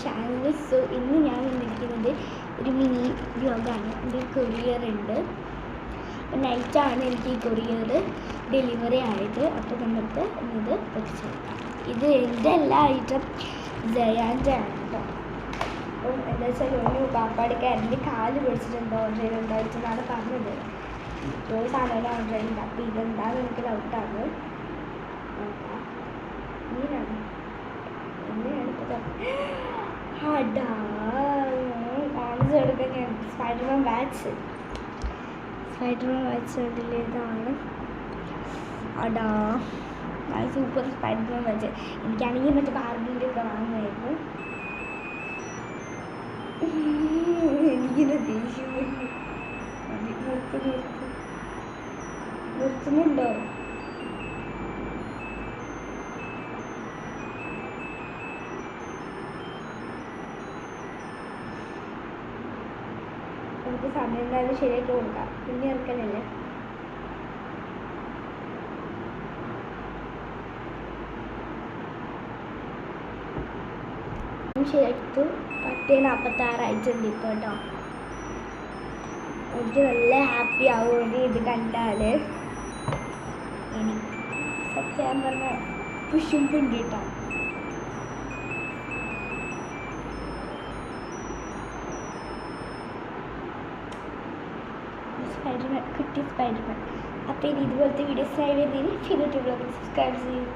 Channel. So ഇന്ന് ഞാൻ വന്നിരിക്കുന്നത് ഒരു മിനി വ്ലോഗാണ്. എൻ്റെ കൊറിയർ ഉണ്ട്. നൈറ്റാണ് എനിക്ക് ഈ കൊറിയർ ഡെലിവറി ആയത്. അപ്പോൾ നമുക്ക് ഇത് പൊട്ടിച്ചെടുക്കാം. ഇത് എൻ്റെ എല്ലാ ഐറ്റം ജയാൻ്റെ ആണ് കേട്ടോ. അപ്പം എന്താ വെച്ചാൽ ഒരു പാപ്പാടിക്ക് എൻ്റെ കാല് പിടിച്ചിട്ടുണ്ടോ ഓർഡർ ചെയ്തിട്ടുണ്ടായിട്ടാണ് പറഞ്ഞത്. ഒരു സാധനം ഓർഡർ ചെയ്യുന്നുണ്ട്. അപ്പോൾ ഇതെന്താണെന്ന് എനിക്ക് ഡൗട്ടാണ്. നോക്കാം. നീരാണ് കാണിച്ചു കൊടുക്കാൻ ഞാൻ സ്പൈഡർമാൻ വാച്ച് കണ്ടില്ലേ? ഇതാണ് അടാ സൂപ്പർ സ്പൈഡർമാൻ വാച്ച്. എനിക്കാണെങ്കിൽ മറ്റേ ബാർബിൻ്റെ ഒക്കെ വാങ്ങുമായിരുന്നു. എനിക്കിത് ദേഷ്യം നിർത്തുന്നുണ്ടോ? നമുക്ക് സമയം എന്തായാലും ശരിയായിട്ട് കൊടുക്കാം. പിന്നെ ഇറക്കലല്ലേ. ശരിയായിട്ട് 10:46 ആയിട്ടുണ്ട് ഇപ്പോൾ കേട്ടോ. എനിക്ക് നല്ല ഹാപ്പി ആവും ഇത് കണ്ടാൽ. എനിക്ക് സത്യം പറഞ്ഞ കുശുമ്പുണ്ട് കേട്ടോ. സ്പൈഡർമാൻ, കുട്ടി സ്പൈഡർമാൻ. അപ്പോൾ ഇനി ഇതുപോലത്തെ വീഡിയോസിനായി വരുന്നതിന് ഫിലിറ്റ് ബ്ലോഗിൽ സബ്സ്ക്രൈബ് ചെയ്യും.